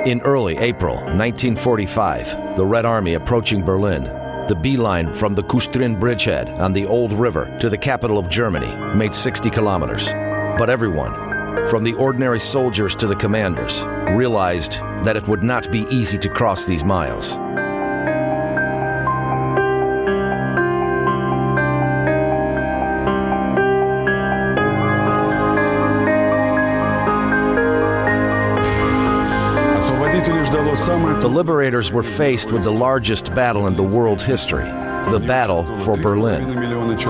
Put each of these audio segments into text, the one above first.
In early April 1945, the Red Army approaching Berlin, the beeline from the Kustrin bridgehead on the Old River to the capital of Germany made 60 kilometers. But everyone, from the ordinary soldiers to the commanders, realized that it would not be easy to cross these miles. The liberators were faced with the largest battle in the world history, the battle for Berlin.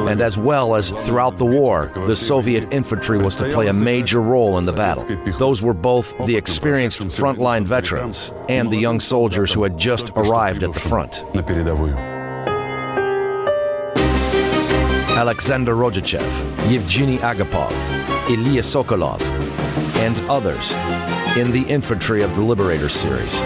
And as well as throughout the war, the Soviet infantry was to play a major role in the battle. Those were both the experienced frontline veterans and the young soldiers who had just arrived at the front. Alexander Rodyachev, Yevgeny Agapov, Ilya Sokolov, and others in the Infantry of the Liberators series.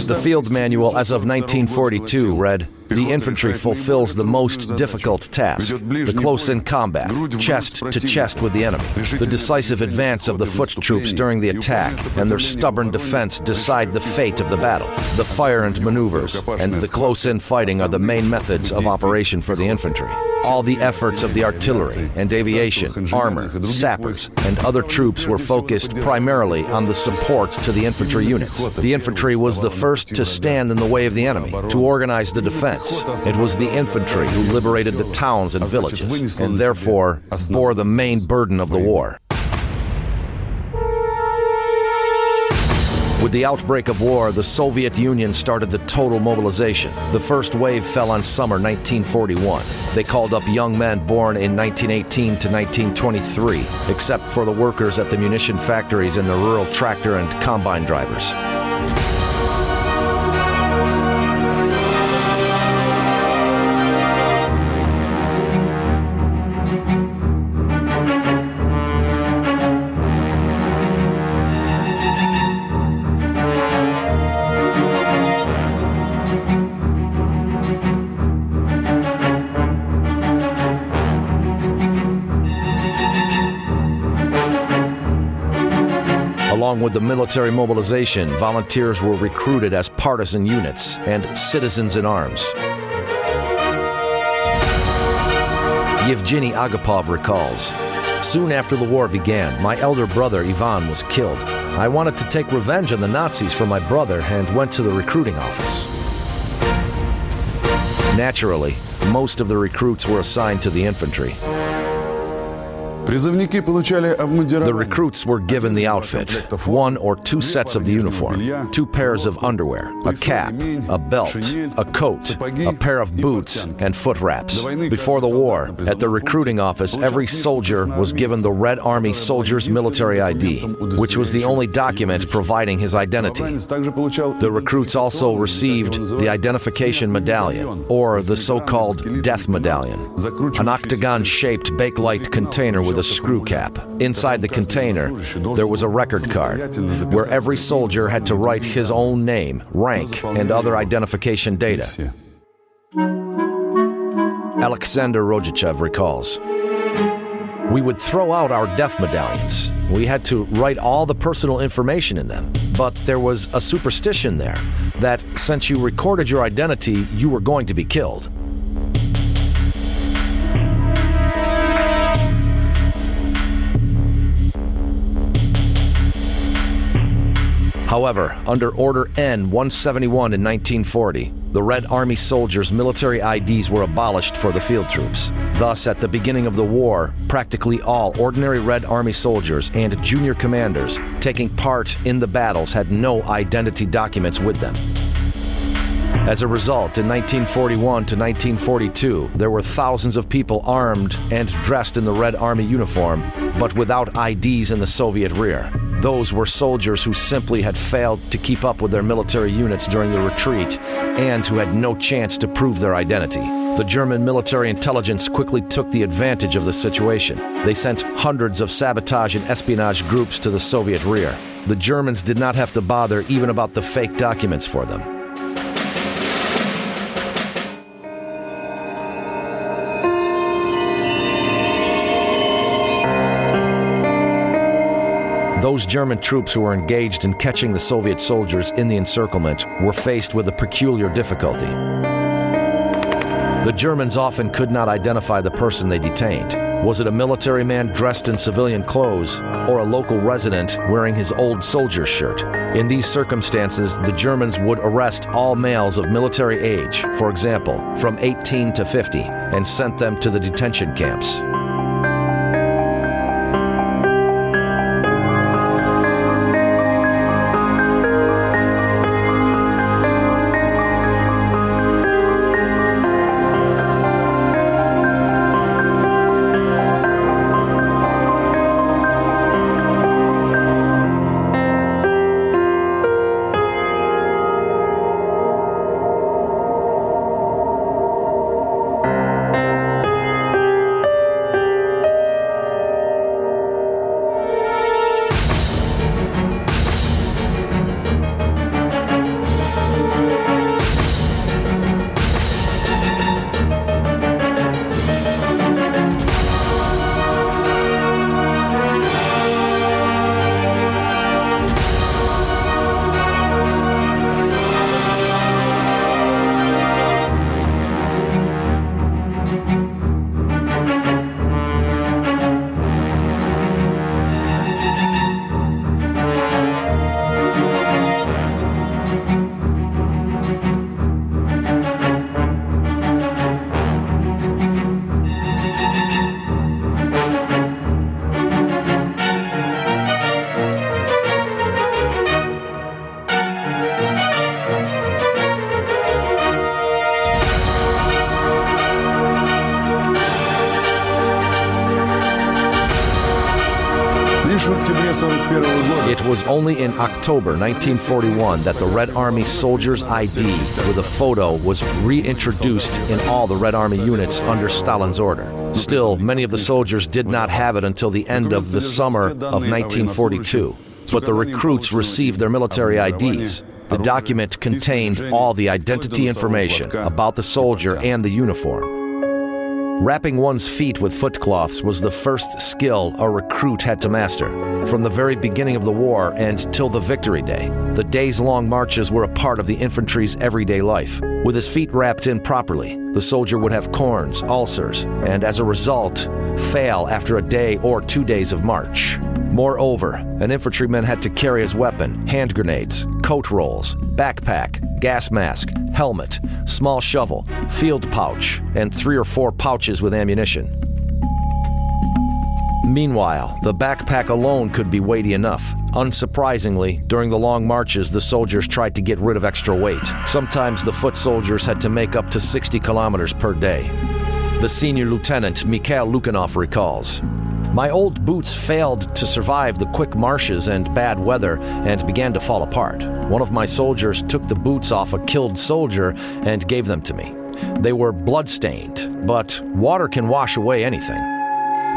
The field manual as of 1942 read, "The infantry fulfills the most difficult task, the close-in combat, chest to chest with the enemy. The decisive advance of the foot troops during the attack and their stubborn defense decide the fate of the battle. The fire and maneuvers and the close-in fighting are the main methods of operation for the infantry. All the efforts of the artillery and aviation, armor, sappers, and other troops were focused primarily on the support to the infantry units. The infantry was the first to stand in the way of the enemy, to organize the defense. It was the infantry who liberated the towns and villages, and therefore bore the main burden of the war." With the outbreak of war, the Soviet Union started the total mobilization. The first wave fell on summer 1941. They called up young men born in 1918 to 1923, except for the workers at the munition factories and the rural tractor and combine drivers. Along with the military mobilization, volunteers were recruited as partisan units and citizens in arms. Yevgeny Agapov recalls, "Soon after the war began, my elder brother Ivan was killed. I wanted to take revenge on the Nazis for my brother and went to the recruiting office. Naturally, most of the recruits were assigned to the infantry. The recruits were given the outfit, 1 or 2 sets of the uniform, 2 pairs of underwear, a cap, a belt, a coat, a pair of boots, and foot wraps. Before the war, at the recruiting office, every soldier was given the Red Army Soldier's Military ID, which was the only document providing his identity. The recruits also received the identification medallion, or the so-called death medallion, an octagon-shaped bakelite container with a screw cap. Inside the container, there was a record card where every soldier had to write his own name, rank, and other identification data." Alexander Rodyachev recalls, "We would throw out our death medallions. We had to write all the personal information in them, but there was a superstition there that since you recorded your identity, you were going to be killed. However, under Order N-171 in 1940, the Red Army soldiers' military IDs were abolished for the field troops. Thus, at the beginning of the war, practically all ordinary Red Army soldiers and junior commanders taking part in the battles had no identity documents with them. As a result, in 1941 to 1942, there were thousands of people armed and dressed in the Red Army uniform, but without IDs in the Soviet rear. Those were soldiers who simply had failed to keep up with their military units during the retreat and who had no chance to prove their identity. The German military intelligence quickly took the advantage of the situation. They sent hundreds of sabotage and espionage groups to the Soviet rear. The Germans did not have to bother even about the fake documents for them. Those German troops who were engaged in catching the Soviet soldiers in the encirclement were faced with a peculiar difficulty. The Germans often could not identify the person they detained. Was it a military man dressed in civilian clothes or a local resident wearing his old soldier's shirt? In these circumstances, the Germans would arrest all males of military age, for example, from 18 to 50, and sent them to the detention camps. It was only in October 1941 that the Red Army Soldier's ID with a photo was reintroduced in all the Red Army units under Stalin's order. Still, many of the soldiers did not have it until the end of the summer of 1942, but the recruits received their military IDs. The document contained all the identity information about the soldier and the uniform. Wrapping one's feet with footcloths was the first skill a recruit had to master. From the very beginning of the war and till the victory day, the days-long marches were a part of the infantry's everyday life. With his feet wrapped in properly, the soldier would have corns, ulcers, and as a result, fail after a day or 2 days of march. Moreover, an infantryman had to carry his weapon, hand grenades, coat rolls, backpack, gas mask, helmet, small shovel, field pouch, and 3 or 4 pouches with ammunition. Meanwhile, the backpack alone could be weighty enough. Unsurprisingly, during the long marches, the soldiers tried to get rid of extra weight. Sometimes the foot soldiers had to make up to 60 kilometers per day. The senior lieutenant, Mikhail Lukyanov, recalls, "My old boots failed to survive the quick marshes and bad weather and began to fall apart. One of my soldiers took the boots off a killed soldier and gave them to me. They were blood-stained, but water can wash away anything."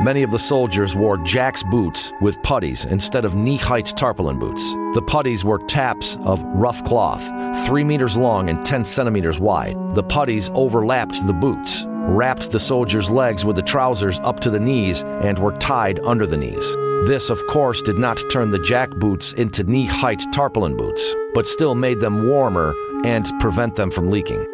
Many of the soldiers wore Jack's boots with puttees instead of knee-height tarpaulin boots. The puttees were taps of rough cloth, 3 meters long and 10 centimeters wide. The puttees overlapped the boots, wrapped the soldiers' legs with the trousers up to the knees, and were tied under the knees. This, of course, did not turn the Jack boots into knee-height tarpaulin boots, but still made them warmer and prevent them from leaking.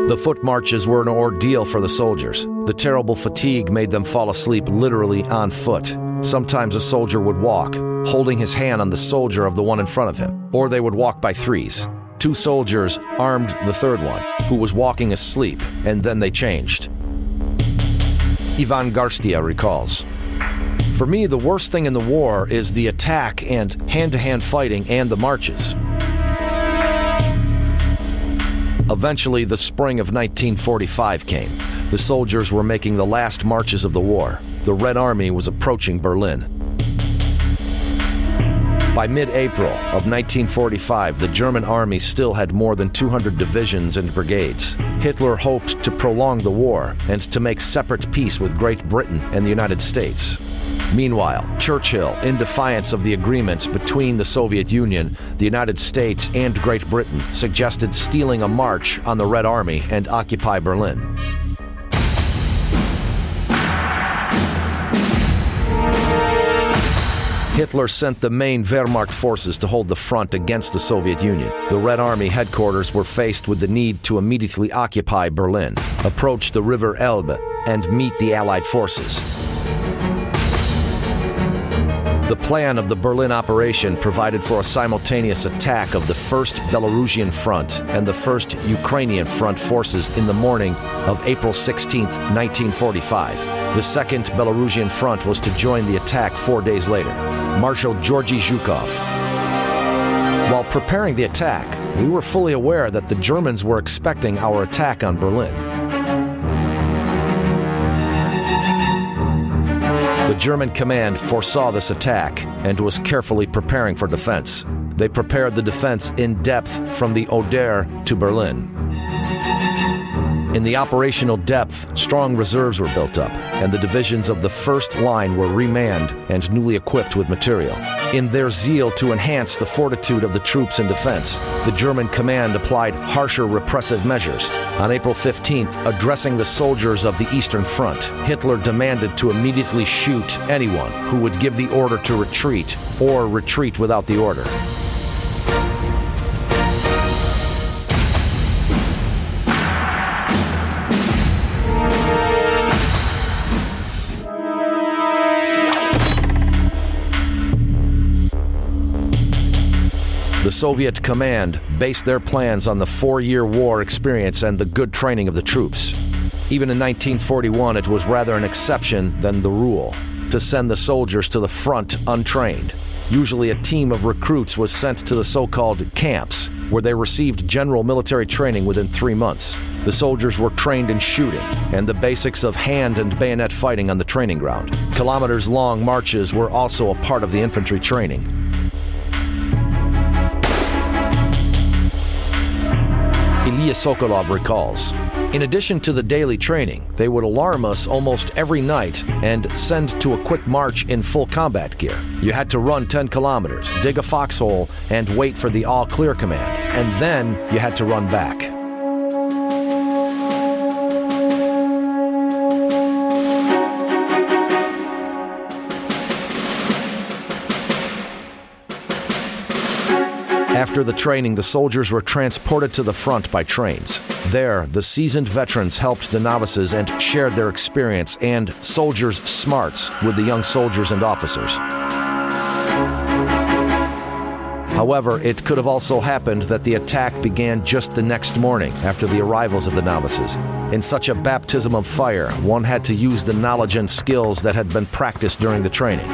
The foot marches were an ordeal for the soldiers. The terrible fatigue made them fall asleep literally on foot. Sometimes a soldier would walk, holding his hand on the shoulder of the one in front of him, or they would walk by threes. 2 soldiers armed the third one, who was walking asleep, and then they changed. Ivan Garstia recalls, "For me, the worst thing in the war is the attack and hand-to-hand fighting and the marches." Eventually, the spring of 1945 came. The soldiers were making the last marches of the war. The Red Army was approaching Berlin. By mid-April of 1945, the German army still had more than 200 divisions and brigades. Hitler hoped to prolong the war and to make separate peace with Great Britain and the United States. Meanwhile, Churchill, in defiance of the agreements between the Soviet Union, the United States, and Great Britain, suggested stealing a march on the Red Army and occupy Berlin. Hitler sent the main Wehrmacht forces to hold the front against the Soviet Union. The Red Army headquarters were faced with the need to immediately occupy Berlin, approach the River Elbe, and meet the Allied forces. The plan of the Berlin operation provided for a simultaneous attack of the 1st Belarusian Front and the 1st Ukrainian Front forces in the morning of April 16, 1945. The 2nd Belarusian Front was to join the attack 4 days later. Marshal Georgy Zhukov. While preparing the attack, we were fully aware that the Germans were expecting our attack on Berlin. The German command foresaw this attack and was carefully preparing for defense. They prepared the defense in depth from the Oder to Berlin. In the operational depth, strong reserves were built up, and the divisions of the first line were remanned and newly equipped with material. In their zeal to enhance the fortitude of the troops in defense, the German command applied harsher repressive measures. On April 15th, addressing the soldiers of the Eastern Front, Hitler demanded to immediately shoot anyone who would give the order to retreat or retreat without the order. The Soviet command based their plans on the 4-year war experience and the good training of the troops. Even in 1941, it was rather an exception than the rule to send the soldiers to the front untrained. Usually a team of recruits was sent to the so-called camps, where they received general military training within 3 months. The soldiers were trained in shooting and the basics of hand and bayonet fighting on the training ground. Kilometers-long marches were also a part of the infantry training. Ilya Sokolov recalls, in addition to the daily training, they would alarm us almost every night and send to a quick march in full combat gear. You had to run 10 kilometers, dig a foxhole, and wait for the all-clear command. And then you had to run back. After the training, the soldiers were transported to the front by trains. There, the seasoned veterans helped the novices and shared their experience and soldiers' smarts with the young soldiers and officers. However, it could have also happened that the attack began just the next morning after the arrivals of the novices. In such a baptism of fire, one had to use the knowledge and skills that had been practiced during the training.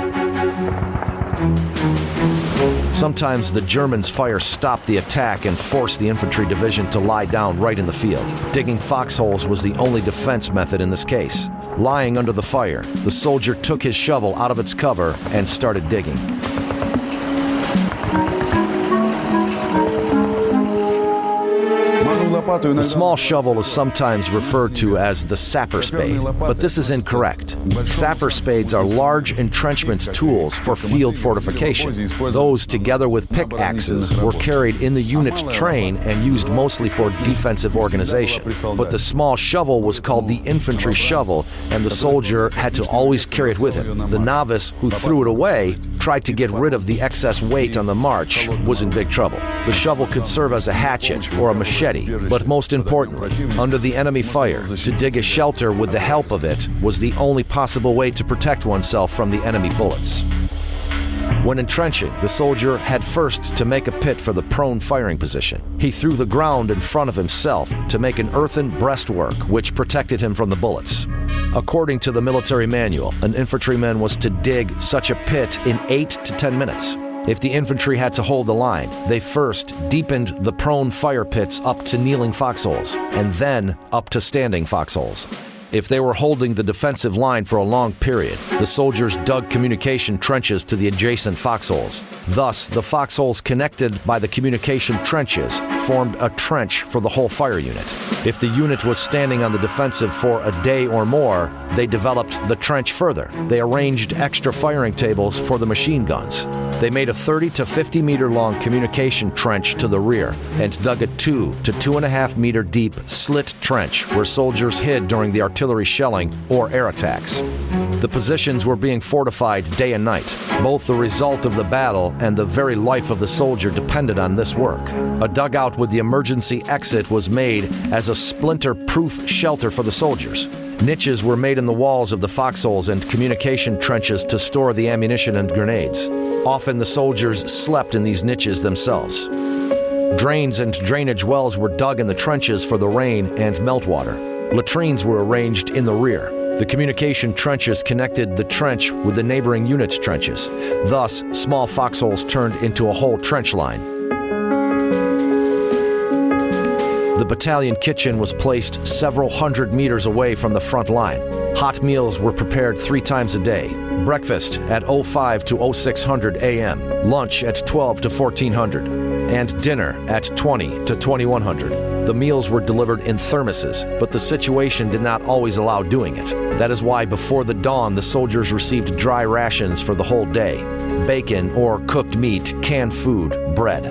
Sometimes the Germans' fire stopped the attack and forced the infantry division to lie down right in the field. Digging foxholes was the only defense method in this case. Lying under the fire, the soldier took his shovel out of its cover and started digging. The small shovel is sometimes referred to as the sapper spade, but this is incorrect. Sapper spades are large entrenchment tools for field fortification. Those, together with pickaxes, were carried in the unit train and used mostly for defensive organization. But the small shovel was called the infantry shovel, and the soldier had to always carry it with him. The novice who threw it away, tried to get rid of the excess weight on the march, was in big trouble. The shovel could serve as a hatchet or a machete, but most importantly, under the enemy fire, to dig a shelter with the help of it was the only possible way to protect oneself from the enemy bullets. When entrenching, the soldier had first to make a pit for the prone firing position. He threw the ground in front of himself to make an earthen breastwork which protected him from the bullets. According to the military manual, an infantryman was to dig such a pit in 8 to 10 minutes. If the infantry had to hold the line, they first deepened the prone fire pits up to kneeling foxholes, and then up to standing foxholes. If they were holding the defensive line for a long period, the soldiers dug communication trenches to the adjacent foxholes. Thus, the foxholes connected by the communication trenches formed a trench for the whole fire unit. If the unit was standing on the defensive for a day or more, they developed the trench further. They arranged extra firing tables for the machine guns. They made a 30 to 50 meter long communication trench to the rear and dug a 2 to 2.5 meter deep slit trench where soldiers hid during the artillery shelling or air attacks. The positions were being fortified day and night. Both the result of the battle and the very life of the soldier depended on this work. A dugout with the emergency exit was made as a splinter-proof shelter for the soldiers. Niches were made in the walls of the foxholes and communication trenches to store the ammunition and grenades. Often the soldiers slept in these niches themselves. Drains and drainage wells were dug in the trenches for the rain and meltwater. Latrines were arranged in the rear. The communication trenches connected the trench with the neighboring units' trenches. Thus, small foxholes turned into a whole trench line. The battalion kitchen was placed several hundred meters away from the front line. Hot meals were prepared 3 times a day. Breakfast at 05 to 0600 a.m., lunch at 12 to 1400, and dinner at 20 to 2100. The meals were delivered in thermoses, but the situation did not always allow doing it. That is why before the dawn the soldiers received dry rations for the whole day: bacon or cooked meat, canned food, bread.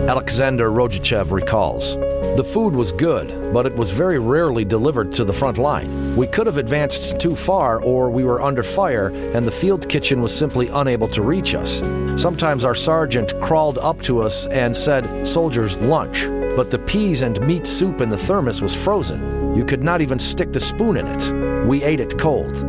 Alexander Rojichev recalls, "The food was good, but it was very rarely delivered to the front line. We could have advanced too far, or we were under fire, and the field kitchen was simply unable to reach us. Sometimes our sergeant crawled up to us and said, 'Soldiers, lunch.' But the peas and meat soup in the thermos was frozen. You could not even stick the spoon in it. We ate it cold."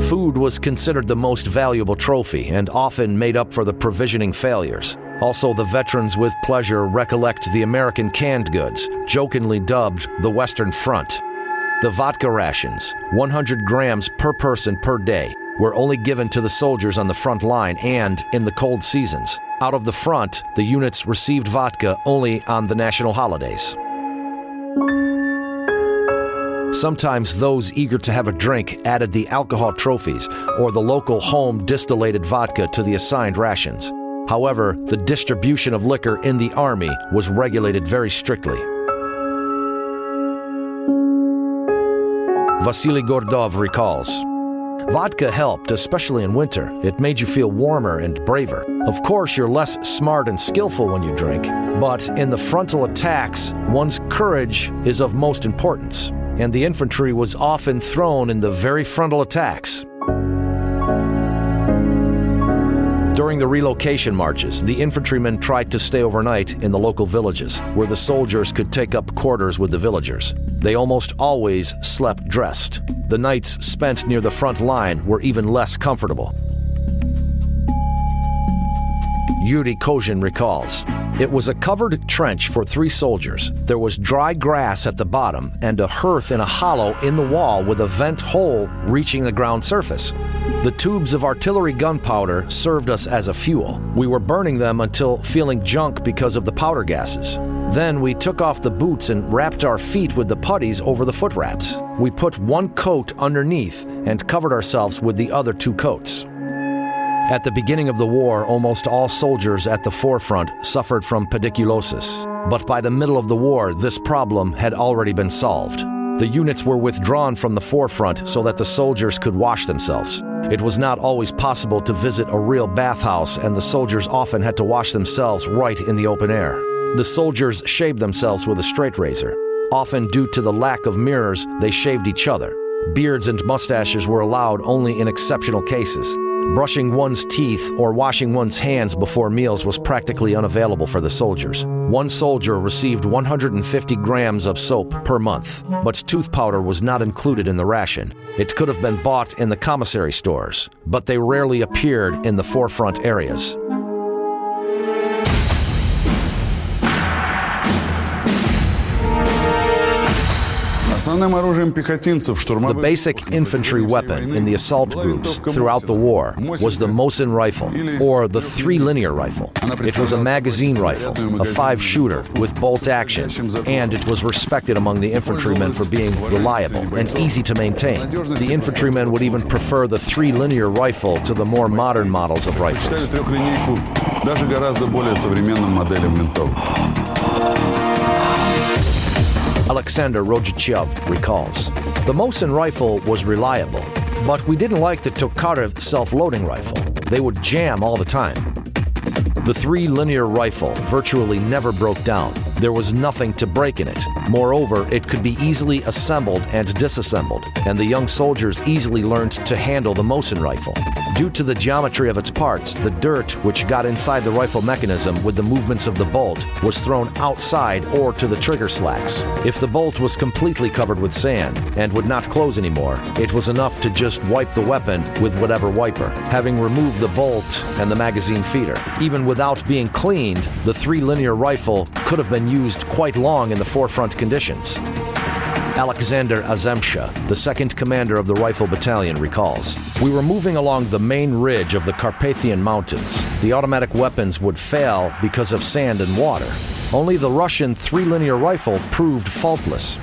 Food was considered the most valuable trophy and often made up for the provisioning failures. Also, the veterans with pleasure recollect the American canned goods, jokingly dubbed the Western Front. The vodka rations, 100 grams per person per day, were only given to the soldiers on the front line and in the cold seasons. Out of the front, the units received vodka only on the national holidays. Sometimes those eager to have a drink added the alcohol trophies or the local home distillated vodka to the assigned rations. However, the distribution of liquor in the Army was regulated very strictly. Vasily Gordov recalls, "Vodka helped, especially in winter. It made you feel warmer and braver. Of course, you're less smart and skillful when you drink, but in the frontal attacks, one's courage is of most importance, and the infantry was often thrown in the very frontal attacks." During the relocation marches, the infantrymen tried to stay overnight in the local villages, where the soldiers could take up quarters with the villagers. They almost always slept dressed. The nights spent near the front line were even less comfortable. Yuri Kozhin recalls, "It was a covered trench for 3 soldiers. There was dry grass at the bottom and a hearth in a hollow in the wall with a vent hole reaching the ground surface. The tubes of artillery gunpowder served us as a fuel. We were burning them until feeling junk because of the powder gases. Then we took off the boots and wrapped our feet with the putties over the foot wraps. We put 1 coat underneath and covered ourselves with the other 2 coats." At the beginning of the war, almost all soldiers at the forefront suffered from pediculosis. But by the middle of the war, this problem had already been solved. The units were withdrawn from the forefront so that the soldiers could wash themselves. It was not always possible to visit a real bathhouse, and the soldiers often had to wash themselves right in the open air. The soldiers shaved themselves with a straight razor. Often due to the lack of mirrors, they shaved each other. Beards and mustaches were allowed only in exceptional cases. Brushing one's teeth or washing one's hands before meals was practically unavailable for the soldiers. One soldier received 150 grams of soap per month, but tooth powder was not included in the ration. It could have been bought in the commissary stores, but they rarely appeared in the forefront areas. The basic infantry weapon in the assault groups throughout the war was the Mosin rifle, or the 3-linear rifle. It was a magazine rifle, a 5-shooter with bolt action, and it was respected among the infantrymen for being reliable and easy to maintain. The infantrymen would even prefer the 3-linear rifle to the more modern models of rifles. Alexander Rojichev recalls, "The Mosin rifle was reliable, but we didn't like the Tokarev self-loading rifle. They would jam all the time. The 3-linear rifle virtually never broke down. There was nothing to break in it. Moreover, it could be easily assembled and disassembled, and the young soldiers easily learned to handle the Mosin rifle. Due to the geometry of its parts, the dirt which got inside the rifle mechanism with the movements of the bolt was thrown outside or to the trigger slacks. If the bolt was completely covered with sand and would not close anymore, it was enough to just wipe the weapon with whatever wiper, having removed the bolt and the magazine feeder. Even without being cleaned, the 3-linear rifle could have been used quite long in the forefront conditions. Alexander Azemsha, the second commander of the Rifle Battalion, recalls, "We were moving along the main ridge of the Carpathian Mountains. The automatic weapons would fail because of sand and water. Only the Russian 3-linear rifle proved faultless.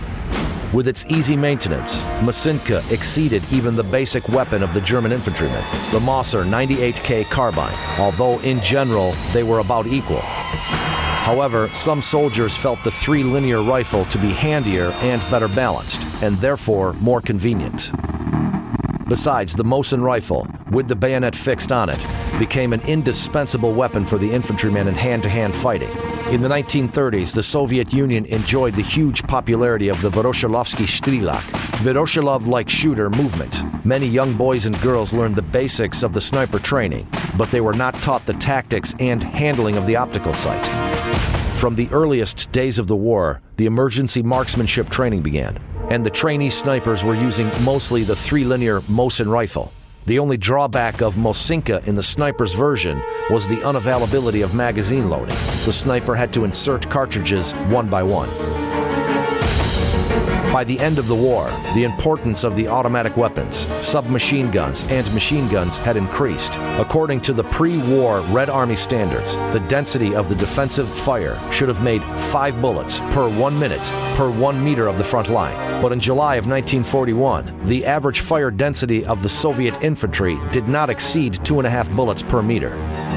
With its easy maintenance, Mosinka exceeded even the basic weapon of the German infantrymen, the Mosser 98K carbine, although in general they were about equal. However, some soldiers felt the 3-linear rifle to be handier and better balanced, and therefore more convenient. Besides, the Mosin rifle, with the bayonet fixed on it, became an indispensable weapon for the infantrymen in hand-to-hand fighting. In the 1930s, the Soviet Union enjoyed the huge popularity of the Voroshilovsky Strelak, Voroshilov-like shooter movement. Many young boys and girls learned the basics of the sniper training, but they were not taught the tactics and handling of the optical sight. From the earliest days of the war, the emergency marksmanship training began, and the trainee snipers were using mostly the 3-linear Mosin rifle. The only drawback of Mosinka in the sniper's version was the unavailability of magazine loading. The sniper had to insert cartridges one by one. By the end of the war, the importance of the automatic weapons, submachine guns, and machine guns had increased. According to the pre-war Red Army standards, the density of the defensive fire should have made 5 bullets per 1 minute per 1 meter of the front line. But in July of 1941, the average fire density of the Soviet infantry did not exceed 2.5 bullets per meter.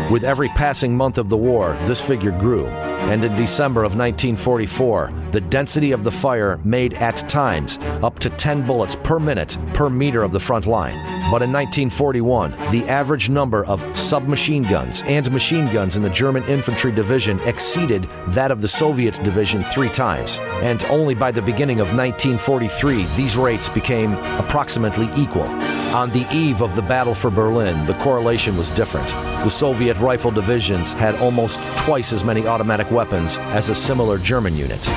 With every passing month of the war, this figure grew, and in December of 1944, the density of the fire made at times up to 10 bullets per minute per meter of the front line. But in 1941, the average number of submachine guns and machine guns in the German infantry division exceeded that of the Soviet division 3 times, and only by the beginning of 1943, these rates became approximately equal. On the eve of the Battle for Berlin, the correlation was different. The Soviet rifle divisions had almost twice as many automatic weapons as a similar German unit.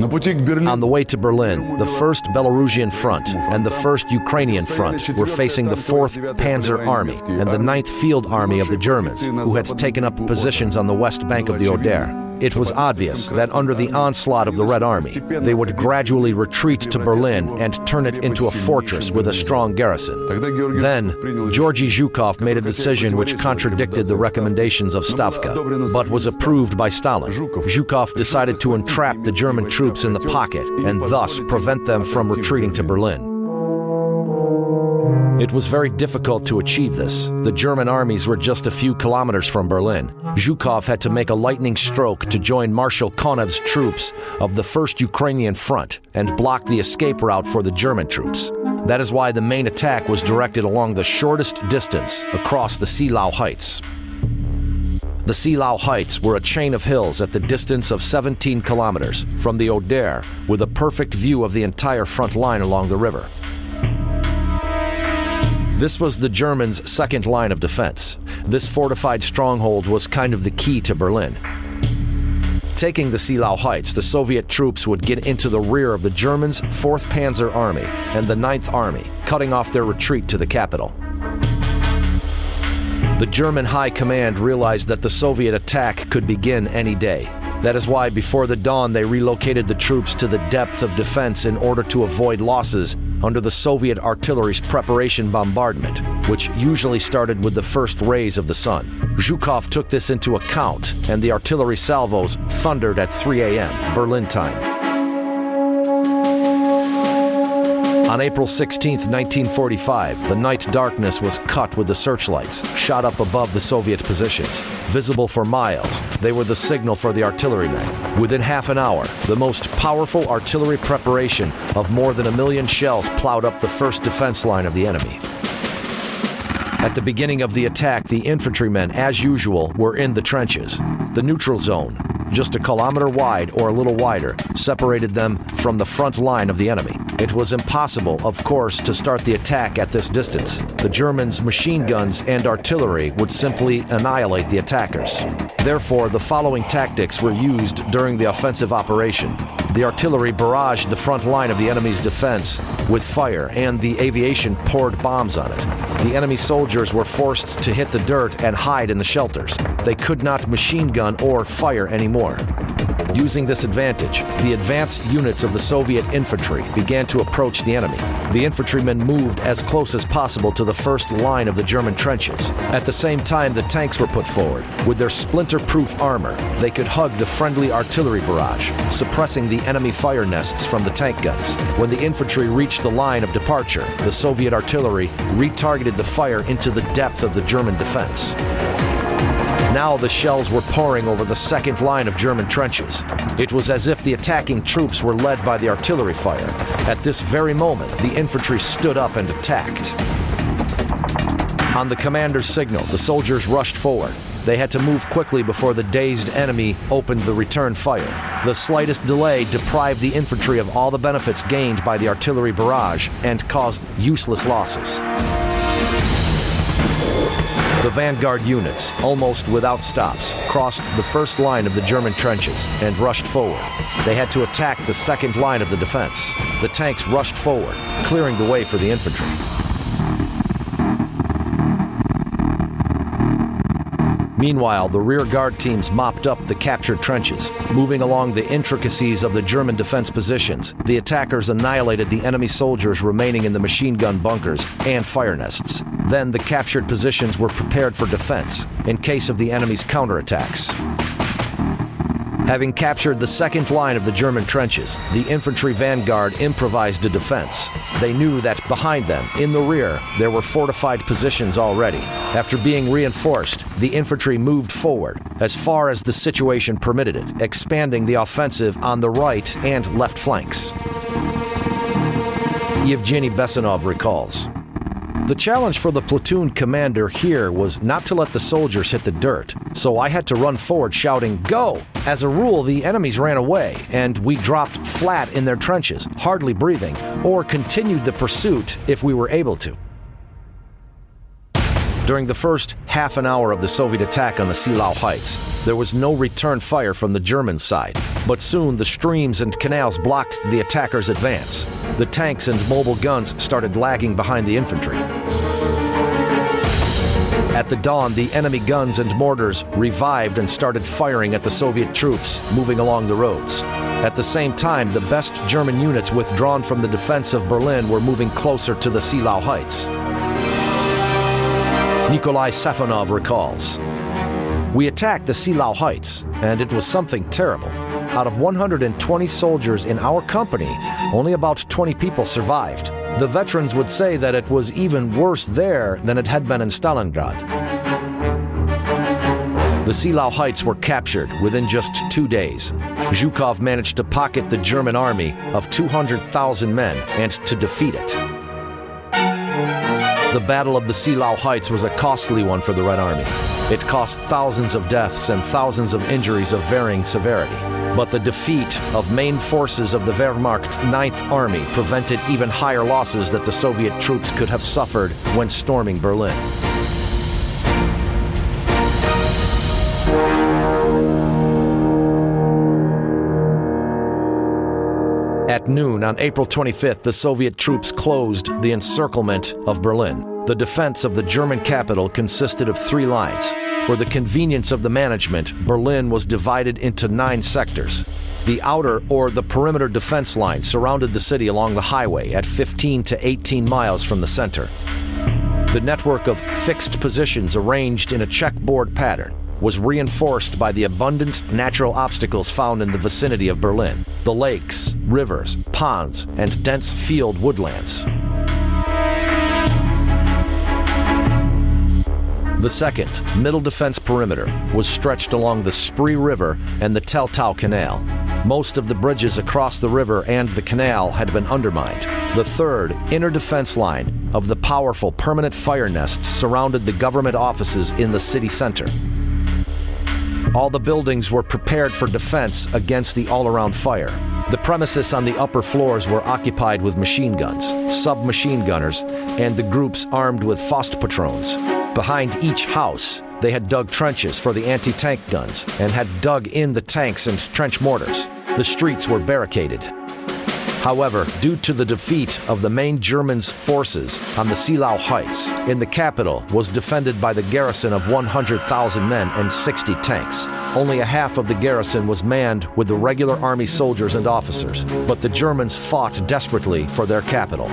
On the way to Berlin, the 1st Belarusian Front and the 1st Ukrainian Front were facing the 4th Panzer Army and the 9th Field Army of the Germans, who had taken up positions on the west bank of the Oder. It was obvious that under the onslaught of the Red Army, they would gradually retreat to Berlin and turn it into a fortress with a strong garrison. Then, Georgy Zhukov made a decision which contradicted the recommendations of Stavka, but was approved by Stalin. Zhukov decided to entrap the German troops in the pocket and thus prevent them from retreating to Berlin. It was very difficult to achieve this. The German armies were just a few kilometers from Berlin. Zhukov had to make a lightning stroke to join Marshal Konev's troops of the 1st Ukrainian Front and block the escape route for the German troops. That is why the main attack was directed along the shortest distance across the Seelau Heights. The Seelau Heights were a chain of hills at the distance of 17 kilometers from the Oder, with a perfect view of the entire front line along the river. This was the Germans' second line of defense. This fortified stronghold was kind of the key to Berlin. Taking the Seelau Heights, the Soviet troops would get into the rear of the Germans' 4th Panzer Army and the 9th Army, cutting off their retreat to the capital. The German High Command realized that the Soviet attack could begin any day. That is why before the dawn they relocated the troops to the depth of defense in order to avoid losses under the Soviet artillery's preparation bombardment, which usually started with the first rays of the sun. Zhukov took this into account, and the artillery salvos thundered at 3 a.m. Berlin time. On April 16, 1945, the night darkness was cut with the searchlights, shot up above the Soviet positions. Visible for miles, they were the signal for the artillerymen. Within half an hour, the most powerful artillery preparation of more than 1 million shells plowed up the first defense line of the enemy. At the beginning of the attack, the infantrymen, as usual, were in the trenches. The neutral zone, just a kilometer wide or a little wider, separated them from the front line of the enemy. It was impossible, of course, to start the attack at this distance. The Germans' machine guns and artillery would simply annihilate the attackers. Therefore, the following tactics were used during the offensive operation. The artillery barraged the front line of the enemy's defense with fire, and the aviation poured bombs on it. The enemy soldiers were forced to hit the dirt and hide in the shelters. They could not machine gun or fire anymore. Using this advantage, the advanced units of the Soviet infantry began to approach the enemy. The infantrymen moved as close as possible to the first line of the German trenches. At the same time, the tanks were put forward. With their splinter-proof armor, they could hug the friendly artillery barrage, suppressing the enemy fire nests from the tank guns. When the infantry reached the line of departure, the Soviet artillery retargeted the fire into the depth of the German defense. Now the shells were pouring over the second line of German trenches. It was as if the attacking troops were led by the artillery fire. At this very moment, the infantry stood up and attacked. On the commander's signal, the soldiers rushed forward. They had to move quickly before the dazed enemy opened the return fire. The slightest delay deprived the infantry of all the benefits gained by the artillery barrage and caused useless losses. The vanguard units, almost without stops, crossed the first line of the German trenches and rushed forward. They had to attack the second line of the defense. The tanks rushed forward, clearing the way for the infantry. Meanwhile, the rear guard teams mopped up the captured trenches. Moving along the intricacies of the German defense positions, the attackers annihilated the enemy soldiers remaining in the machine gun bunkers and fire nests. Then the captured positions were prepared for defense in case of the enemy's counterattacks. Having captured the second line of the German trenches, the infantry vanguard improvised a defense. They knew that behind them, in the rear, there were fortified positions already. After being reinforced, the infantry moved forward as far as the situation permitted it, expanding the offensive on the right and left flanks. Yevgeny Besanov recalls, "The challenge for the platoon commander here was not to let the soldiers hit the dirt, so I had to run forward shouting, 'Go!' As a rule, the enemies ran away, and we dropped flat in their trenches, hardly breathing, or continued the pursuit if we were able to." During the first half an hour of the Soviet attack on the Seelau Heights, there was no return fire from the German side, but soon the streams and canals blocked the attackers' advance. The tanks and mobile guns started lagging behind the infantry. At the dawn, the enemy guns and mortars revived and started firing at the Soviet troops moving along the roads. At the same time, the best German units withdrawn from the defense of Berlin were moving closer to the Seelau Heights. Nikolai Safonov recalls, "We attacked the Seelau Heights, and it was something terrible. Out of 120 soldiers in our company, only about 20 people survived. The veterans would say that it was even worse there than it had been in Stalingrad." The Seelau Heights were captured within just 2 days. Zhukov managed to pocket the German army of 200,000 men and to defeat it. The Battle of the Seelau Heights was a costly one for the Red Army. It cost thousands of deaths and thousands of injuries of varying severity. But the defeat of main forces of the Wehrmacht's 9th Army prevented even higher losses that the Soviet troops could have suffered when storming Berlin. At noon on April 25th, the Soviet troops closed the encirclement of Berlin. The defense of the German capital consisted of 3 lines. For the convenience of the management, Berlin was divided into 9 sectors. The outer or the perimeter defense line surrounded the city along the highway at 15 to 18 miles from the center. The network of fixed positions arranged in a checkboard pattern was reinforced by the abundant natural obstacles found in the vicinity of Berlin. The lakes, rivers, ponds, and dense field woodlands. The second, middle defense perimeter, was stretched along the Spree River and the Teltow Canal. Most of the bridges across the river and the canal had been undermined. The third, inner defense line of the powerful permanent fire nests surrounded the government offices in the city center. All the buildings were prepared for defense against the all-around fire. The premises on the upper floors were occupied with machine guns, submachine gunners, and the groups armed with Faustpatrons. Behind each house, they had dug trenches for the anti-tank guns and had dug in the tanks and trench mortars. The streets were barricaded. However, due to the defeat of the main Germans' forces on the Seelau Heights, in the capital was defended by the garrison of 100,000 men and 60 tanks. Only a half of the garrison was manned with the regular army soldiers and officers, but the Germans fought desperately for their capital.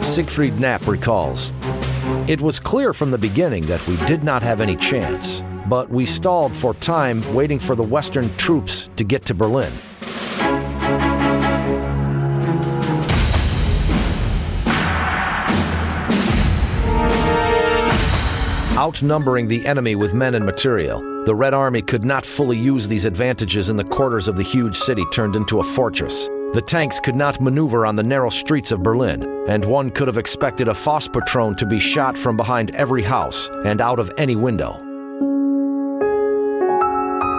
Siegfried Knapp recalls, "It was clear from the beginning that we did not have any chance, but we stalled for time waiting for the Western troops to get to Berlin. Outnumbering the enemy with men and material, the Red Army could not fully use these advantages in the quarters of the huge city turned into a fortress. The tanks could not maneuver on the narrow streets of Berlin, and one could have expected a Faustpatron to be shot from behind every house and out of any window."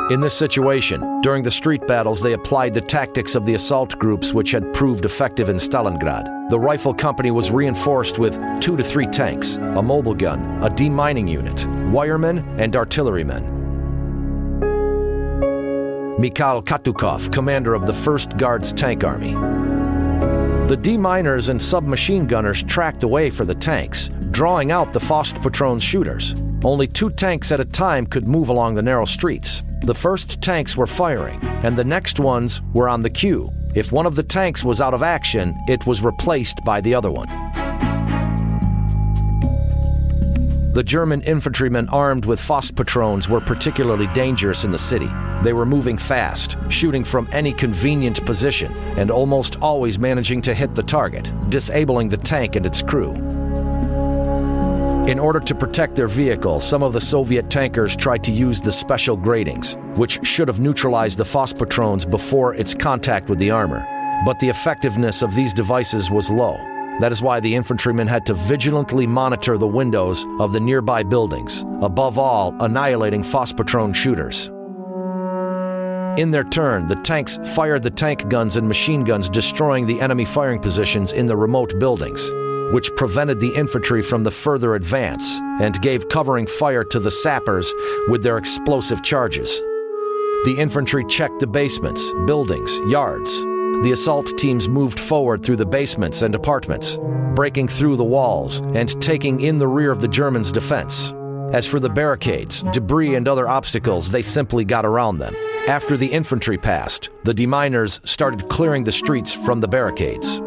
In this situation, during the street battles, they applied the tactics of the assault groups which had proved effective in Stalingrad. The rifle company was reinforced with 2 to 3 tanks, a mobile gun, a demining unit, wiremen, and artillerymen. Mikhail Katukov, commander of the 1st Guards Tank Army. The deminers and submachine gunners tracked away for the tanks, drawing out the Faustpatron shooters. Only 2 tanks at a time could move along the narrow streets. The first tanks were firing, and the next ones were on the queue. If one of the tanks was out of action, it was replaced by the other one. The German infantrymen armed with Faustpatrons were particularly dangerous in the city. They were moving fast, shooting from any convenient position, and almost always managing to hit the target, disabling the tank and its crew. In order to protect their vehicle, some of the Soviet tankers tried to use the special gratings, which should have neutralized the Faustpatrons before its contact with the armor. But the effectiveness of these devices was low. That is why the infantrymen had to vigilantly monitor the windows of the nearby buildings, above all, annihilating Faustpatron shooters. In their turn, the tanks fired the tank guns and machine guns, destroying the enemy firing positions in the remote buildings, which prevented the infantry from the further advance and gave covering fire to the sappers with their explosive charges. The infantry checked the basements, buildings, yards. The assault teams moved forward through the basements and apartments, breaking through the walls and taking in the rear of the Germans' defense. As for the barricades, debris, and other obstacles, they simply got around them. After the infantry passed, the deminers started clearing the streets from the barricades.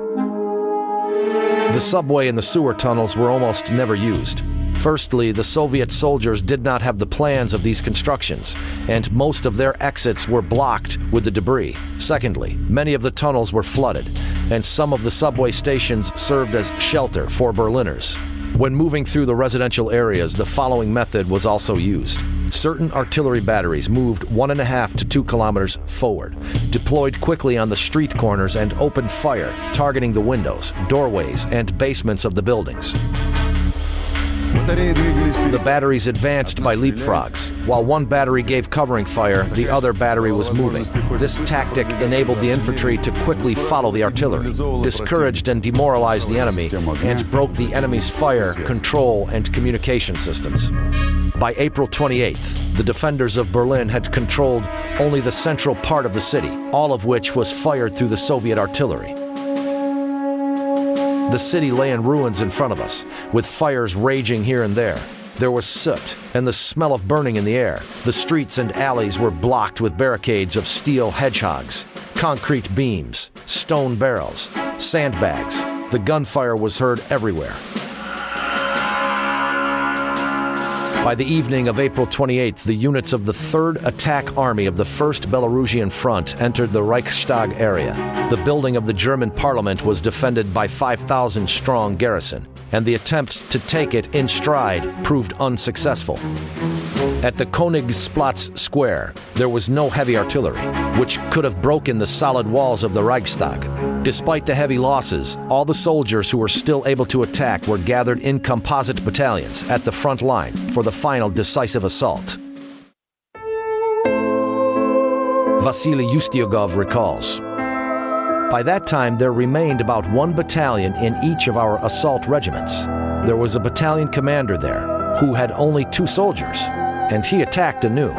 The subway and the sewer tunnels were almost never used. Firstly, the Soviet soldiers did not have the plans of these constructions, and most of their exits were blocked with the debris. Secondly, many of the tunnels were flooded, and some of the subway stations served as shelter for Berliners. When moving through the residential areas, the following method was also used. Certain artillery batteries moved 1.5 to 2 kilometers forward, deployed quickly on the street corners, and opened fire, targeting the windows, doorways, and basements of the buildings. The batteries advanced by leapfrogs. While one battery gave covering fire, the other battery was moving. This tactic enabled the infantry to quickly follow the artillery, discouraged and demoralized the enemy, and broke the enemy's fire, control, and communication systems. By April 28th, the defenders of Berlin had controlled only the central part of the city, all of which was fired through the Soviet artillery. The city lay in ruins in front of us, with fires raging here and there. There was soot and the smell of burning in the air. The streets and alleys were blocked with barricades of steel hedgehogs, concrete beams, stone barrels, sandbags. The gunfire was heard everywhere. By the evening of April 28th, the units of the 3rd Attack Army of the 1st Belarusian Front entered the Reichstag area. The building of the German parliament was defended by 5,000-strong garrison, and the attempts to take it in stride proved unsuccessful. At the Königsplatz Square, there was no heavy artillery, which could have broken the solid walls of the Reichstag. Despite the heavy losses, all the soldiers who were still able to attack were gathered in composite battalions at the front line for the final decisive assault. Vasily Ustiugov recalls, "By that time, there remained about 1 battalion in each of our assault regiments. There was a battalion commander there who had only 2 soldiers, and he attacked anew.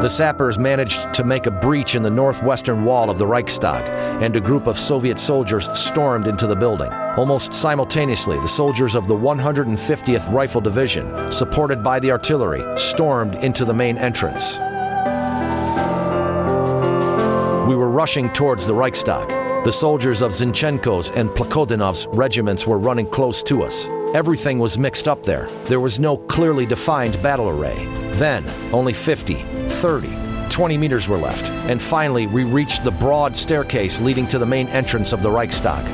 The sappers managed to make a breach in the northwestern wall of the Reichstag, and a group of Soviet soldiers stormed into the building. Almost simultaneously, the soldiers of the 150th Rifle Division, supported by the artillery, stormed into the main entrance. We were rushing towards the Reichstag. The soldiers of Zinchenko's and Plakodinov's regiments were running close to us. Everything was mixed up there. There was no clearly defined battle array. Then, only 50, 30, 20 meters were left, and finally we reached the broad staircase leading to the main entrance of the Reichstag.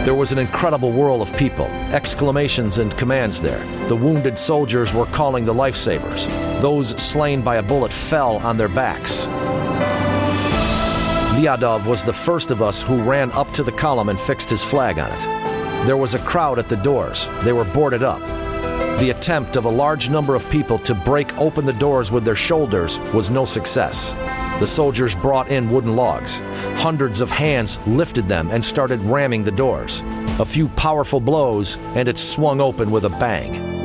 There was an incredible whirl of people, exclamations and commands there. The wounded soldiers were calling the lifesavers. Those slain by a bullet fell on their backs. Lyadov was the first of us who ran up to the column and fixed his flag on it. There was a crowd at the doors. They were boarded up. The attempt of a large number of people to break open the doors with their shoulders was no success. The soldiers brought in wooden logs. Hundreds of hands lifted them and started ramming the doors. A few powerful blows, and it swung open with a bang.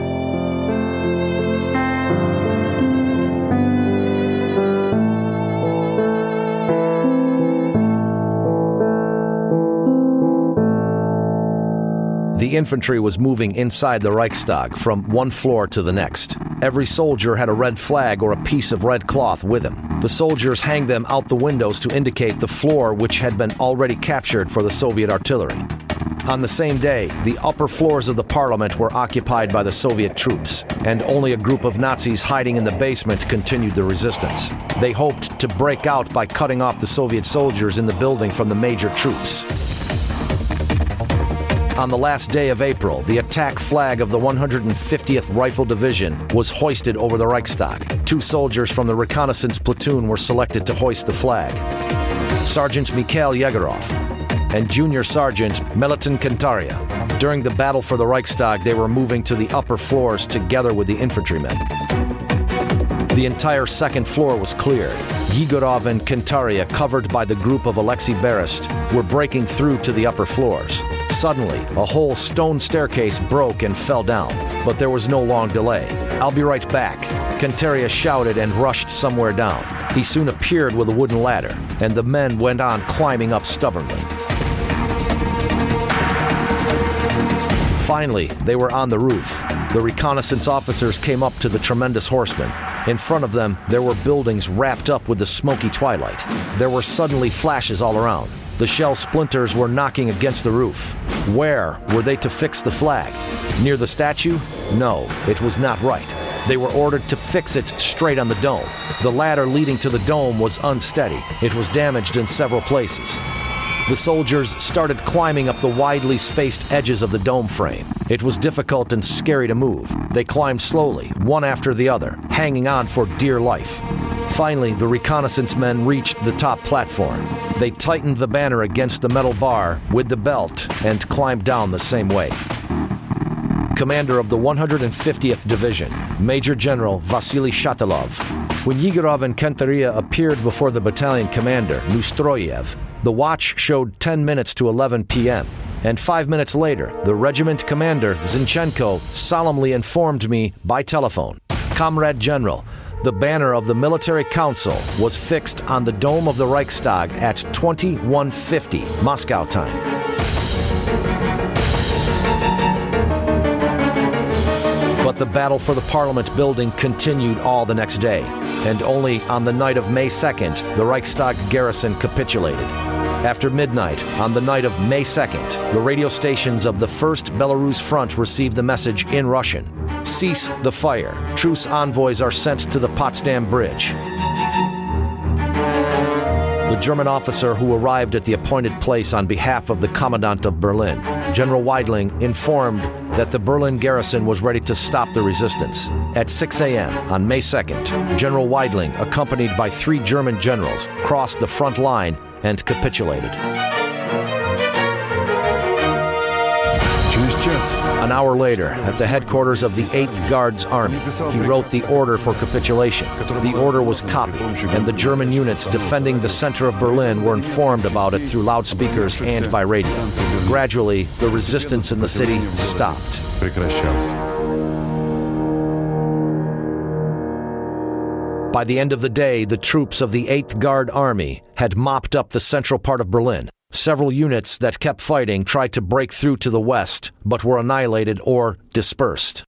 The infantry was moving inside the Reichstag from one floor to the next. Every soldier had a red flag or a piece of red cloth with him. The soldiers hang them out the windows to indicate the floor which had been already captured for the Soviet artillery. On the same day, the upper floors of the parliament were occupied by the Soviet troops, and only a group of Nazis hiding in the basement continued the resistance. They hoped to break out by cutting off the Soviet soldiers in the building from the major troops. On the last day of April, the attack flag of the 150th Rifle Division was hoisted over the Reichstag. 2 soldiers from the reconnaissance platoon were selected to hoist the flag: Sergeant Mikhail Yegorov and Junior Sergeant Milutin Kantaria. During the battle for the Reichstag, they were moving to the upper floors together with the infantrymen. The entire second floor was cleared. Yegorov and Kantaria, covered by the group of Alexei Berest, were breaking through to the upper floors. Suddenly, a whole stone staircase broke and fell down, but there was no long delay. "I'll be right back," Kantaria shouted and rushed somewhere down. He soon appeared with a wooden ladder, and the men went on climbing up stubbornly. Finally, they were on the roof. The reconnaissance officers came up to the tremendous horsemen. In front of them, there were buildings wrapped up with the smoky twilight. There were suddenly flashes all around. The shell splinters were knocking against the roof. Where were they to fix the flag? Near the statue? No, it was not right. They were ordered to fix it straight on the dome. The ladder leading to the dome was unsteady. It was damaged in several places. The soldiers started climbing up the widely spaced edges of the dome frame. It was difficult and scary to move. They climbed slowly, one after the other, hanging on for dear life. Finally, the reconnaissance men reached the top platform. They tightened the banner against the metal bar with the belt and climbed down the same way. Commander of the 150th Division, Major General Vasily Shatilov. When Yegorov and Kantaria appeared before the battalion commander, Nustroyev, the watch showed 10 minutes to 11 p.m., and 5 minutes later, the regiment commander, Zinchenko, solemnly informed me by telephone, "Comrade General, the banner of the military council was fixed on the dome of the Reichstag at 21:50 Moscow time." But the battle for the Parliament building continued all the next day, and only on the night of May 2nd, the Reichstag garrison capitulated. After midnight, on the night of May 2nd, the radio stations of the 1st Belarus Front received the message in Russian: "Cease the fire. Truce envoys are sent to the Potsdam Bridge." The German officer who arrived at the appointed place on behalf of the Commandant of Berlin, General Weidling, informed that the Berlin garrison was ready to stop the resistance. At 6 a.m. on May 2nd, General Weidling, accompanied by 3 German generals, crossed the front line and capitulated. An hour later, at the headquarters of the 8th Guards Army, he wrote the order for capitulation. The order was copied, and the German units defending the center of Berlin were informed about it through loudspeakers and by radio. Gradually, the resistance in the city stopped. By the end of the day, the troops of the 8th Guard Army had mopped up the central part of Berlin. Several units that kept fighting tried to break through to the west, but were annihilated or dispersed.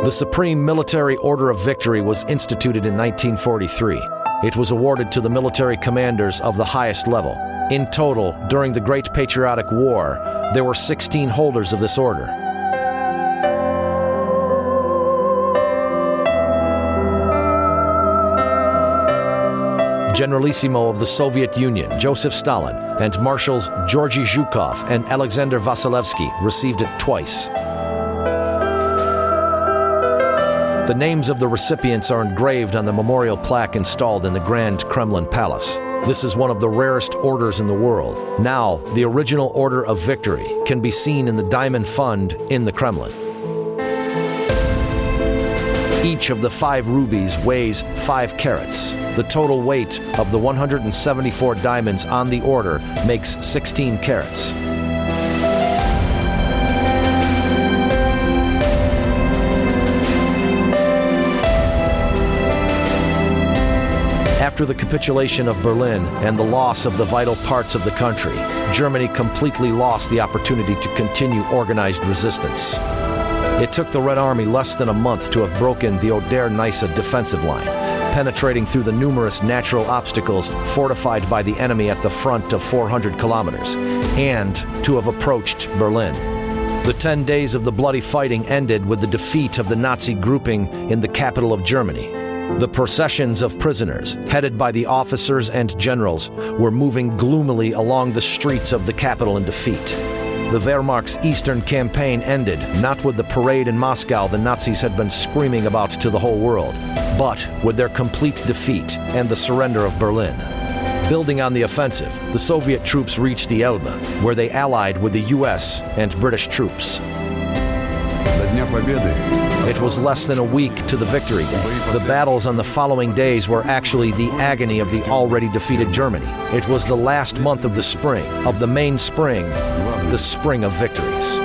The Supreme Military Order of Victory was instituted in 1943. It was awarded to the military commanders of the highest level. In total, during the Great Patriotic War, there were 16 holders of this order. Generalissimo of the Soviet Union, Joseph Stalin, and Marshals Georgy Zhukov and Alexander Vasilevsky received it twice. The names of the recipients are engraved on the memorial plaque installed in the Grand Kremlin Palace. This is one of the rarest orders in the world. Now, the original Order of Victory can be seen in the Diamond Fund in the Kremlin. Each of the 5 rubies weighs 5 carats. The total weight of the 174 diamonds on the order makes 16 carats. After the capitulation of Berlin and the loss of the vital parts of the country, Germany completely lost the opportunity to continue organized resistance. It took the Red Army less than a month to have broken the Oder-Neisse defensive line, penetrating through the numerous natural obstacles fortified by the enemy at the front of 400 kilometers, and to have approached Berlin. The 10 days of the bloody fighting ended with the defeat of the Nazi grouping in the capital of Germany. The processions of prisoners, headed by the officers and generals, were moving gloomily along the streets of the capital in defeat. The Wehrmacht's Eastern campaign ended not with the parade in Moscow the Nazis had been screaming about to the whole world, but with their complete defeat and the surrender of Berlin. Building on the offensive, the Soviet troops reached the Elbe, where they allied with the US and British troops. It was less than a week to the Victory Day. The battles on the following days were actually the agony of the already defeated Germany. It was the last month of the spring, of the main spring, the spring of victories.